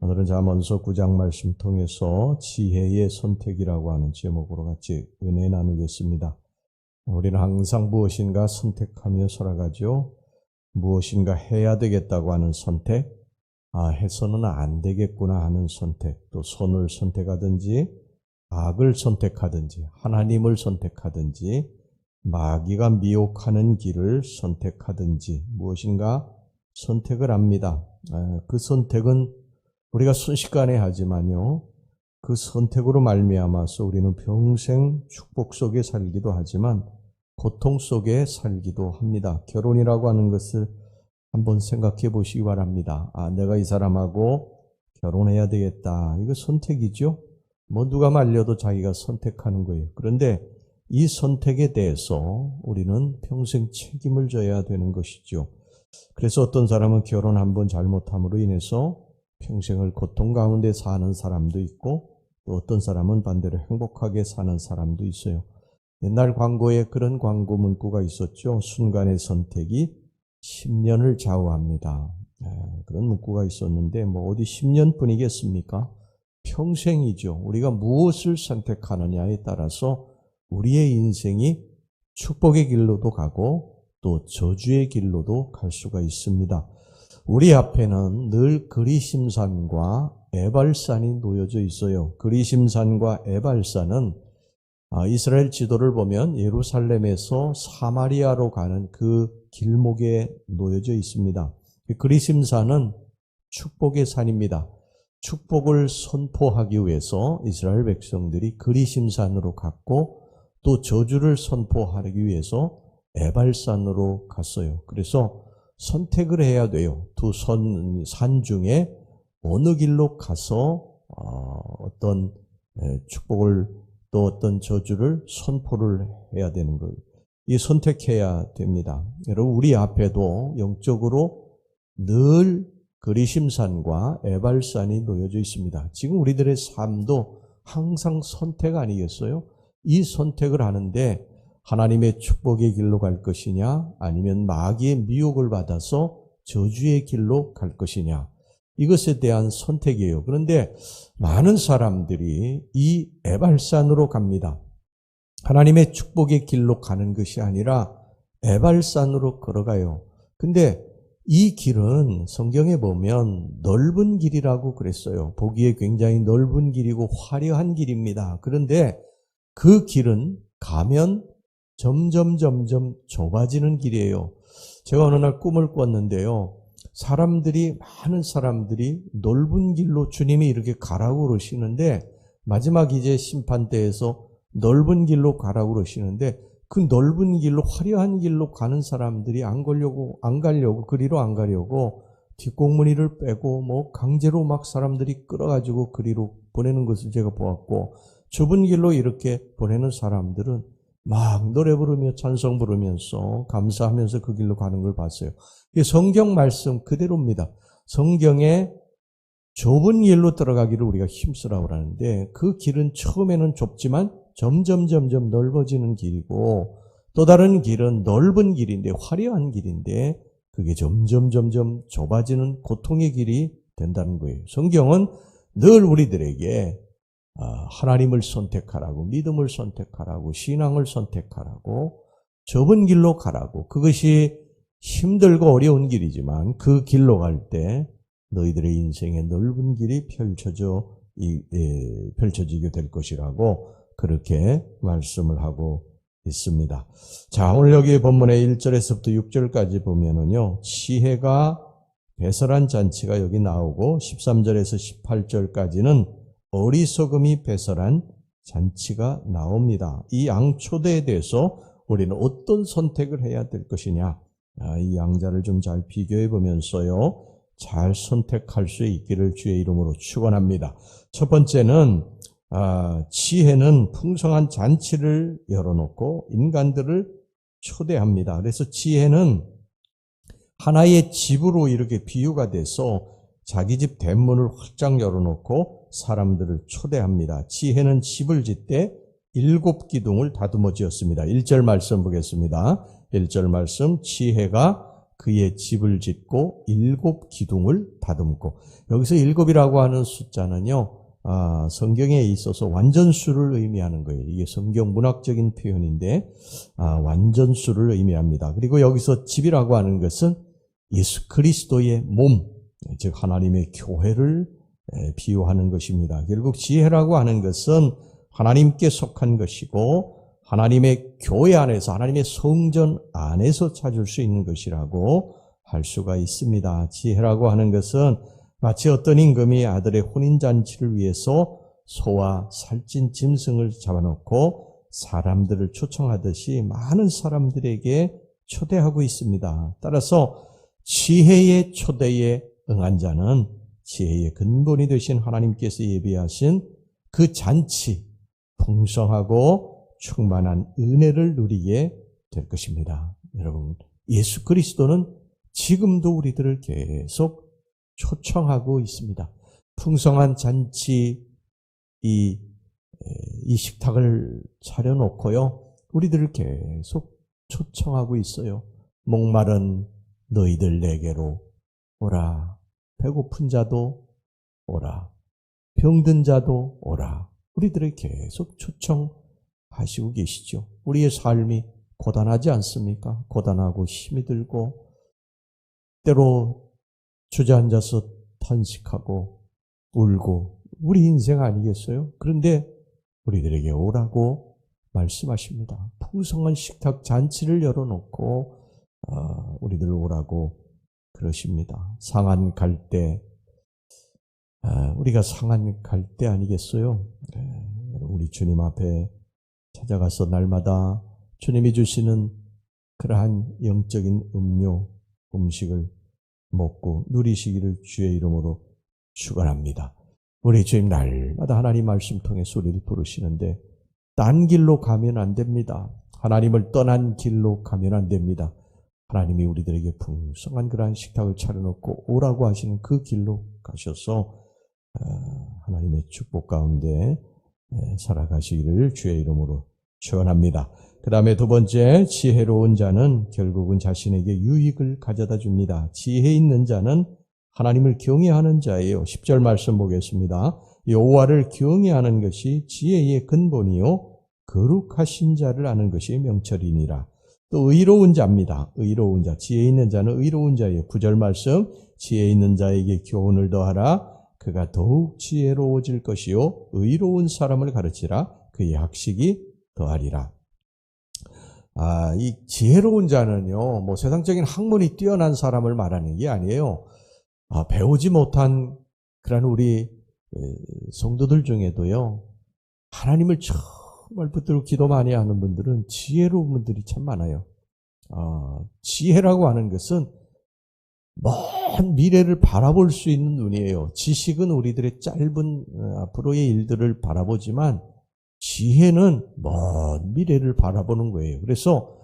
오늘은 잠언서 9장 말씀 통해서 지혜의 선택이라고 하는 제목으로 같이 은혜 나누겠습니다. 우리는 항상 무엇인가 선택하며 살아가죠. 무엇인가 해야 되겠다고 하는 선택, 해서는 안 되겠구나 하는 선택, 또 선을 선택하든지 악을 선택하든지 하나님을 선택하든지 마귀가 미혹하는 길을 선택하든지 무엇인가 선택을 합니다. 그 선택은 우리가 순식간에 하지만요, 그 선택으로 말미암아서 우리는 평생 축복 속에 살기도 하지만 고통 속에 살기도 합니다. 결혼이라고 하는 것을 한번 생각해 보시기 바랍니다. 내가 이 사람하고 결혼해야 되겠다. 이거 선택이죠. 누가 말려도 자기가 선택하는 거예요. 그런데 이 선택에 대해서 우리는 평생 책임을 져야 되는 것이죠. 그래서 어떤 사람은 결혼 한번 잘못함으로 인해서 평생을 고통 가운데 사는 사람도 있고, 또 어떤 사람은 반대로 행복하게 사는 사람도 있어요. 옛날 광고에 그런 광고 문구가 있었죠. 순간의 선택이 10년을 좌우합니다. 그런 문구가 있었는데 어디 10년뿐이겠습니까? 평생이죠. 우리가 무엇을 선택하느냐에 따라서 우리의 인생이 축복의 길로도 가고 또 저주의 길로도 갈 수가 있습니다. 우리 앞에는 늘 그리심산과 에발산이 놓여져 있어요. 그리심산과 에발산은 이스라엘 지도를 보면 예루살렘에서 사마리아로 가는 그 길목에 놓여져 있습니다. 그리심산은 축복의 산입니다. 축복을 선포하기 위해서 이스라엘 백성들이 그리심산으로 갔고, 또 저주를 선포하기 위해서 에발산으로 갔어요. 그래서 선택을 해야 돼요. 두 산 중에 어느 길로 가서 어떤 축복을 또 어떤 저주를 선포를 해야 되는 거예요. 이 선택해야 됩니다. 여러분, 우리 앞에도 영적으로 늘 그리심산과 에발산이 놓여져 있습니다. 지금 우리들의 삶도 항상 선택 아니겠어요? 이 선택을 하는데 하나님의 축복의 길로 갈 것이냐, 아니면 마귀의 미혹을 받아서 저주의 길로 갈 것이냐, 이것에 대한 선택이에요. 그런데 많은 사람들이 이 에발산으로 갑니다. 하나님의 축복의 길로 가는 것이 아니라 에발산으로 걸어가요. 근데 이 길은 성경에 보면 넓은 길이라고 그랬어요. 보기에 굉장히 넓은 길이고 화려한 길입니다. 그런데 그 길은 가면 점점 좁아지는 길이에요. 제가 어느 날 꿈을 꿨는데요. 많은 사람들이 넓은 길로 주님이 이렇게 가라고 그러시는데, 마지막 이제 심판대에서 넓은 길로 가라고 그러시는데, 그 넓은 길로, 화려한 길로 가는 사람들이 안 가려고, 그리로 안 가려고 뒷공무니를 빼고 강제로 막 사람들이 끌어가지고 그리로 보내는 것을 제가 보았고, 좁은 길로 이렇게 보내는 사람들은 막 노래 부르며 찬송 부르면서 감사하면서 그 길로 가는 걸 봤어요. 이게 성경 말씀 그대로입니다. 성경에 좁은 길로 들어가기를 우리가 힘쓰라고 하는데, 그 길은 처음에는 좁지만 점점 넓어지는 길이고, 또 다른 길은 넓은 길인데, 화려한 길인데, 그게 점점 좁아지는 고통의 길이 된다는 거예요. 성경은 늘 우리들에게 하나님을 선택하라고, 믿음을 선택하라고, 신앙을 선택하라고, 좁은 길로 가라고, 그것이 힘들고 어려운 길이지만 그 길로 갈 때 너희들의 인생의 넓은 길이 펼쳐지게 될 것이라고 그렇게 말씀을 하고 있습니다. 자, 오늘 여기 본문의 1절에서부터 6절까지 보면은요, 지혜가 배설한 잔치가 여기 나오고, 13절에서 18절까지는 어리석음이 배설한 잔치가 나옵니다. 이 양초대에 대해서 우리는 어떤 선택을 해야 될 것이냐, 이 양자를 좀 잘 비교해 보면서요, 잘 선택할 수 있기를 주의 이름으로 축원합니다. 첫 번째는 지혜는 풍성한 잔치를 열어놓고 인간들을 초대합니다. 그래서 지혜는 하나의 집으로 이렇게 비유가 돼서 자기 집 대문을 활짝 열어놓고 사람들을 초대합니다. 지혜는 집을 짓되 7기둥을 다듬어 지었습니다. 1절 말씀 보겠습니다. 1절 말씀, 지혜가 그의 집을 짓고 7 기둥을 다듬고, 여기서 7이라고 하는 숫자는요, 성경에 있어서 완전수를 의미하는 거예요. 이게 성경 문학적인 표현인데 완전수를 의미합니다. 그리고 여기서 집이라고 하는 것은 예수 그리스도의 몸, 즉 하나님의 교회를 비유하는 것입니다. 결국 지혜라고 하는 것은 하나님께 속한 것이고 하나님의 교회 안에서, 하나님의 성전 안에서 찾을 수 있는 것이라고 할 수가 있습니다. 지혜라고 하는 것은 마치 어떤 임금이 아들의 혼인잔치를 위해서 소와 살찐 짐승을 잡아놓고 사람들을 초청하듯이 많은 사람들에게 초대하고 있습니다. 따라서 지혜의 초대에 응한 자는 지혜의 근본이 되신 하나님께서 예비하신 그 잔치, 풍성하고 충만한 은혜를 누리게 될 것입니다. 여러분, 예수 그리스도는 지금도 우리들을 계속 초청하고 있습니다. 풍성한 잔치, 이 식탁을 차려놓고요, 우리들을 계속 초청하고 있어요. 목마른 너희들 내게로 오라. 배고픈 자도 오라. 병든 자도 오라. 우리들을 계속 초청하시고 계시죠. 우리의 삶이 고단하지 않습니까? 고단하고 힘이 들고 때로 주저앉아서 탄식하고 울고 우리 인생 아니겠어요? 그런데 우리들에게 오라고 말씀하십니다. 풍성한 식탁 잔치를 열어놓고 우리들 오라고 그러십니다. 상한 갈대, 우리가 상한 갈대 아니겠어요? 우리 주님 앞에 찾아가서 날마다 주님이 주시는 그러한 영적인 음료, 음식을 먹고 누리시기를 주의 이름으로 축원합니다. 우리 주님 날마다 하나님 말씀 통해 소리를 부르시는데 딴 길로 가면 안 됩니다. 하나님을 떠난 길로 가면 안 됩니다. 하나님이 우리들에게 풍성한 그러한 식탁을 차려놓고 오라고 하시는 그 길로 가셔서 하나님의 축복 가운데 살아가시기를 주의 이름으로 축원합니다. 그 다음에 두 번째, 지혜로운 자는 결국은 자신에게 유익을 가져다 줍니다. 지혜 있는 자는 하나님을 경외하는 자예요. 10절 말씀 보겠습니다. 여호와를 경외하는 것이 지혜의 근본이요 거룩하신 자를 아는 것이 명철이니라. 또 의로운 자입니다. 의로운 자, 지혜 있는 자는 의로운 자예요. 9절 말씀, 지혜 있는 자에게 교훈을 더하라. 그가 더욱 지혜로워질 것이요 의로운 사람을 가르치라. 그의 학식이 더하리라. 이 지혜로운 자는요, 뭐 세상적인 학문이 뛰어난 사람을 말하는 게 아니에요. 배우지 못한 그런 우리 성도들 중에도요, 하나님을 정말 붙들고 기도 많이 하는 분들은 지혜로운 분들이 참 많아요. 지혜라고 하는 것은 먼 미래를 바라볼 수 있는 눈이에요. 지식은 우리들의 짧은 앞으로의 일들을 바라보지만 지혜는 먼 미래를 바라보는 거예요. 그래서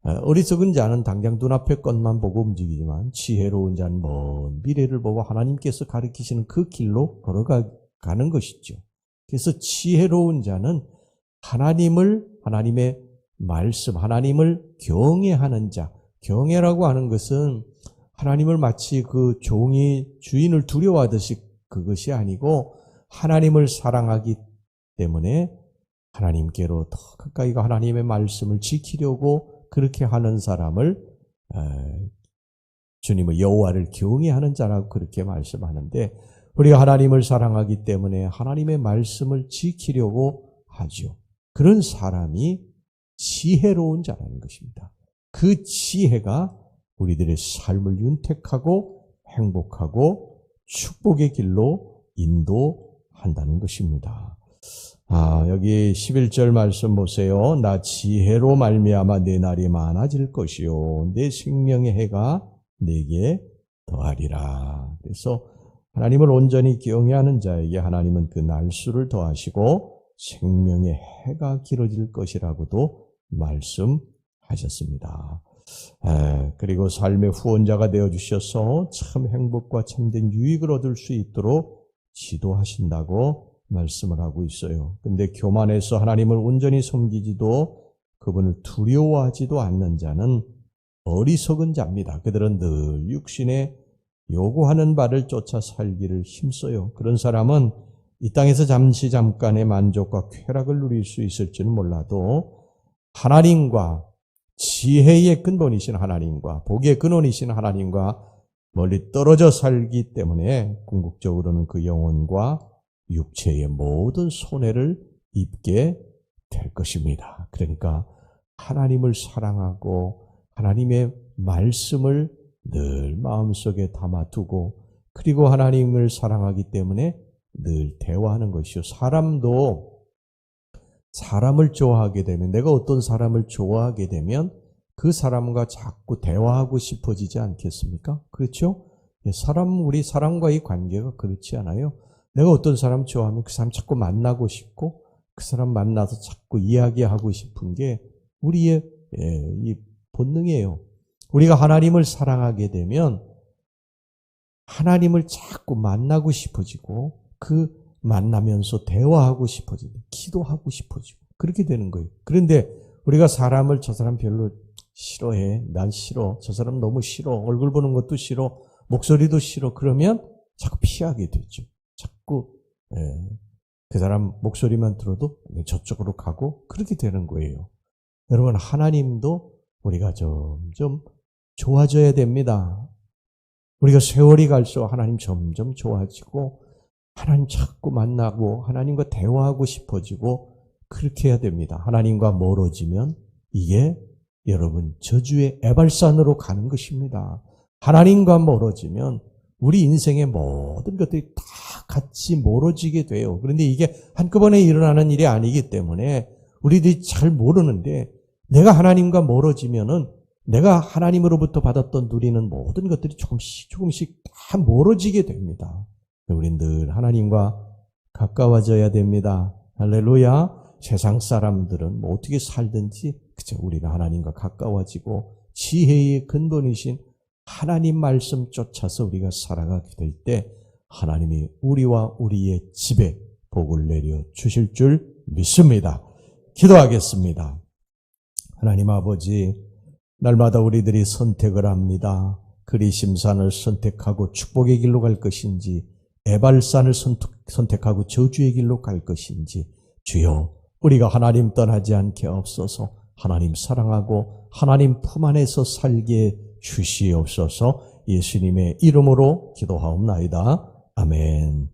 어리석은 자는 당장 눈앞의 것만 보고 움직이지만 지혜로운 자는 먼 미래를 보고 하나님께서 가르치시는 그 길로 걸어가는 것이죠. 그래서 지혜로운 자는 하나님의 말씀, 하나님을 경외하는 자. 경외라고 하는 것은 하나님을 마치 그 종이 주인을 두려워하듯이 그것이 아니고 하나님을 사랑하기 때문에 하나님께로 더 가까이 가 하나님의 말씀을 지키려고 그렇게 하는 사람을 주님의 여호와를 경외하는 자라고 그렇게 말씀하는데, 우리가 하나님을 사랑하기 때문에 하나님의 말씀을 지키려고 하죠. 그런 사람이 지혜로운 자라는 것입니다. 그 지혜가 우리들의 삶을 윤택하고 행복하고 축복의 길로 인도한다는 것입니다. 여기 11절 말씀 보세요. 나 지혜로 말미암아 내 날이 많아질 것이요 내 생명의 해가 내게 더하리라. 그래서 하나님을 온전히 경외하는 자에게 하나님은 그 날수를 더하시고 생명의 해가 길어질 것이라고도 말씀하셨습니다. 그리고 삶의 후원자가 되어주셔서 참 행복과 참된 유익을 얻을 수 있도록 지도하신다고 말씀을 하고 있어요. 근데 교만해서 하나님을 온전히 섬기지도 그분을 두려워하지도 않는 자는 어리석은 자입니다. 그들은 늘 육신에 요구하는 바를 쫓아 살기를 힘써요. 그런 사람은 이 땅에서 잠깐의 만족과 쾌락을 누릴 수 있을지는 몰라도 하나님과 지혜의 근본이신 하나님과 복의 근원이신 하나님과 멀리 떨어져 살기 때문에 궁극적으로는 그 영혼과 육체의 모든 손해를 입게 될 것입니다. 그러니까 하나님을 사랑하고 하나님의 말씀을 늘 마음속에 담아두고 그리고 하나님을 사랑하기 때문에 늘 대화하는 것이요. 사람도 사람을 좋아하게 되면 내가 어떤 사람을 좋아하게 되면 그 사람과 자꾸 대화하고 싶어지지 않겠습니까? 그렇죠? 우리 사람과의 관계가 그렇지 않아요? 내가 어떤 사람 좋아하면 그 사람 자꾸 만나고 싶고 그 사람 만나서 자꾸 이야기하고 싶은 게 우리의 이 본능이에요. 우리가 하나님을 사랑하게 되면 하나님을 자꾸 만나고 싶어지고 그 만나면서 대화하고 싶어지고 기도하고 싶어지고 그렇게 되는 거예요. 그런데 우리가 사람을 저 사람 별로 싫어해. 난 싫어. 저 사람 너무 싫어. 얼굴 보는 것도 싫어. 목소리도 싫어. 그러면 자꾸 피하게 되죠. 자꾸 그 사람 목소리만 들어도 저쪽으로 가고 그렇게 되는 거예요. 여러분 하나님도 우리가 점점 좋아져야 됩니다. 우리가 세월이 갈수록 하나님 점점 좋아지고 하나님 자꾸 만나고 하나님과 대화하고 싶어지고 그렇게 해야 됩니다. 하나님과 멀어지면 이게 여러분 저주의 에발산으로 가는 것입니다. 하나님과 멀어지면 우리 인생의 모든 것들이 다 같이 멀어지게 돼요. 그런데 이게 한꺼번에 일어나는 일이 아니기 때문에 우리들이 잘 모르는데 내가 하나님과 멀어지면은 내가 하나님으로부터 받았던 누리는 모든 것들이 조금씩 다 멀어지게 됩니다. 우린 늘 하나님과 가까워져야 됩니다. 할렐루야. 세상 사람들은 뭐 어떻게 살든지 그저 우리가 하나님과 가까워지고 지혜의 근본이신 하나님 말씀 쫓아서 우리가 살아가게 될 때 하나님이 우리와 우리의 집에 복을 내려 주실 줄 믿습니다. 기도하겠습니다. 하나님 아버지, 날마다 우리들이 선택을 합니다. 그리심산을 선택하고 축복의 길로 갈 것인지 에발산을 선택하고 저주의 길로 갈 것인지 주여 우리가 하나님 떠나지 않게 없어서 하나님 사랑하고 하나님 품 안에서 살게 주시옵소서. 예수님의 이름으로 기도하옵나이다. 아멘.